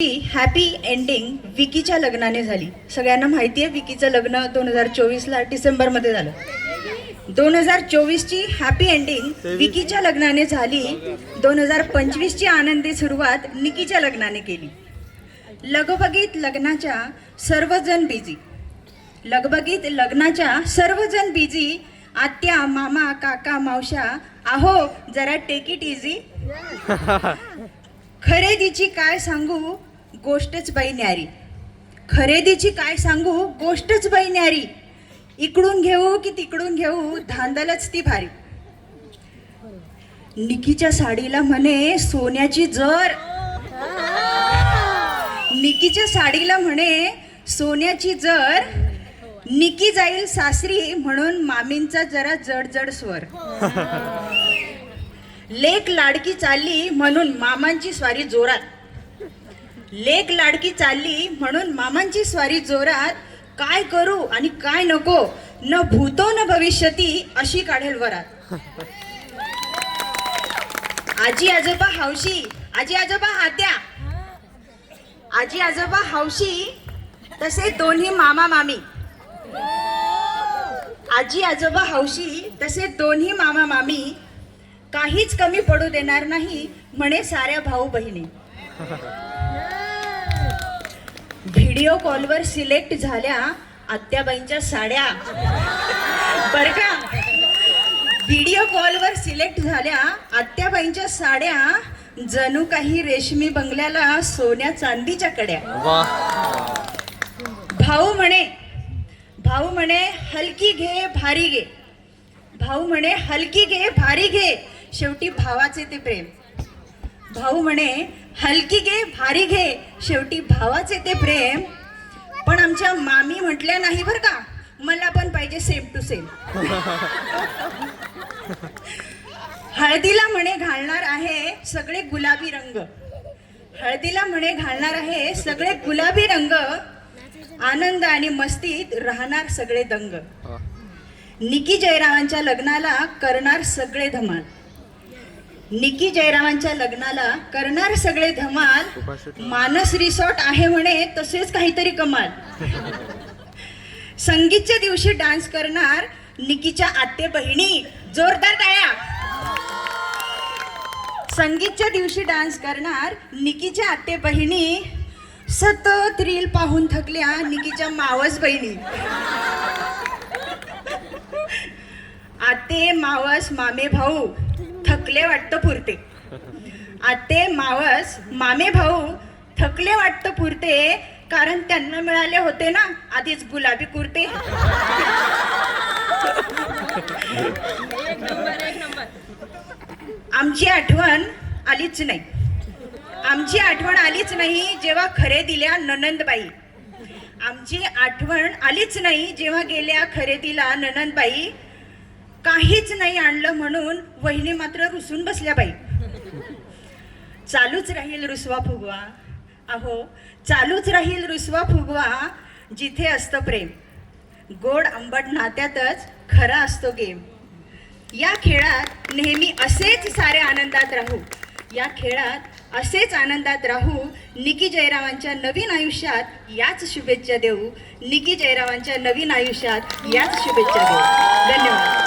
Happy ending विकीच्या लग्नाने झाली. सगळ्यांना माहिती आहे विकीचं लग्न 2024ला डिसेंबरमध्ये झालं. 2024ची हॅपी एंडिंग विकीच्या लग्नाने झाली. 2025ची आनंदी सुरुवात निकीच्या लग्नाने केली. लगबगीत लग्नाच्या सर्वजण बिझी. लगबगीत लग्नाच्या सर्वजण बिझी. आत्या, मामा, काका, मावश्या, आहो जरा टेक इट इझी. खरेदीची काय सांगू गोष्टच बाई न्यारी. खरेदीची काय सांगू गोष्टच बाई न्यारी. इकडून घेऊ की तिकडून घेऊ धांदलच ती भारी. निकीच्या साडीला म्हणे सोन्याची जर. निकीच्या साडीला म्हणे सोन्याची जर. निकी जाईल सासरी म्हणून मामींचा जरा जड स्वर. लेक लाडकी चालली म्हणून मामांची स्वारी जोरात. लेक लाडकी चालली म्हणून मामांची स्वारी जोरात. काय करू आणि काय नको न भूतो न भविष्यती अशी काढेल वरात. आजी आजोबा हौशी, आजी आजोबा हात्या. आजी आजोबा हौशी तसे दोन्ही मामा मामी. आजी आजोबा हौशी तसे दोन्ही मामा मामी. काहीच कमी पडू देणार नाही म्हणे साऱ्या भाऊ बहिणी. व्हिडिओ कॉलवर सिलेक्ट झाल्या आत्याबाईंच्या साड्या. बर का, व्हिडिओ कॉलवर सिलेक्ट झाल्या आत्याबाईंच्या साड्या. जणू काही रेशमी बंगल्याला सोन्या चांदीच्या कड्या. भाऊ म्हणे हलकी घे भारी घे. भाऊ म्हणे हलकी घे भारी घे शेवटी भावाचे ते प्रेम. भाऊ म्हणे हलकी घे भारी घे शेवटी भावाचे ते प्रेम. पण आमच्या मामी म्हटल्या नाही बर का, मला पण पाहिजे सेम टू सेम. हळदीला म्हणे घालणार आहे सगळे गुलाबी रंग. हळदीला म्हणे घालणार आहे सगळे गुलाबी रंग. आनंद आणि मस्तीत राहणार सगळे दंग. निकी जयरावांच्या लग्नाला करणार सगळे धमाल. निकी जयरावांच्या लग्नाला करणार सगळे धमाल. मानस रिसॉर्ट आहे म्हणे तसेच काहीतरी कमाल. संगीतच्या दिवशी डान्स करणार निकीच्या आत्ते बहिणी. जोरदार टाळ्या. संगीतच्या दिवशी डान्स करणार निकीच्या आत्ते बहिणी. सतत रील पाहून थकल्या निकीच्या मावस बहिणी. आते मावस मामे भाऊ थकले वाटतं पुरते. आते मावस मामे भाऊ थकले वाटतं पुरते. कारण त्यांना मिळाले होते ना आधीच गुलाबी कुर्ते. आमची आठवण आलीच नाही. आमची आठवण आलीच नाही जेव्हा खरेदीला ननंदबाई. आमची आठवण आलीच नाही जेव्हा गेल्या खरेदीला ननंदबाई. काहीच नाही आणलं म्हणून वहिनी मात्र रुसून बसल्या बाई. चालूच राहील रुसवा फुगवा. अहो चालूच राहील रुसवा फुगवा. जिथे असतं प्रेम गोड आंबट नात्यातच खरा असतो गेम. या खेळात नेहमी असेच सारे आनंदात राहू. या खेळात असेच आनंदात राहू. निकी जयरावांच्या नवीन आयुष्यात याच शुभेच्छा देऊ. निकी जयरावांच्या नवीन आयुष्यात याच शुभेच्छा देऊ. धन्यवाद.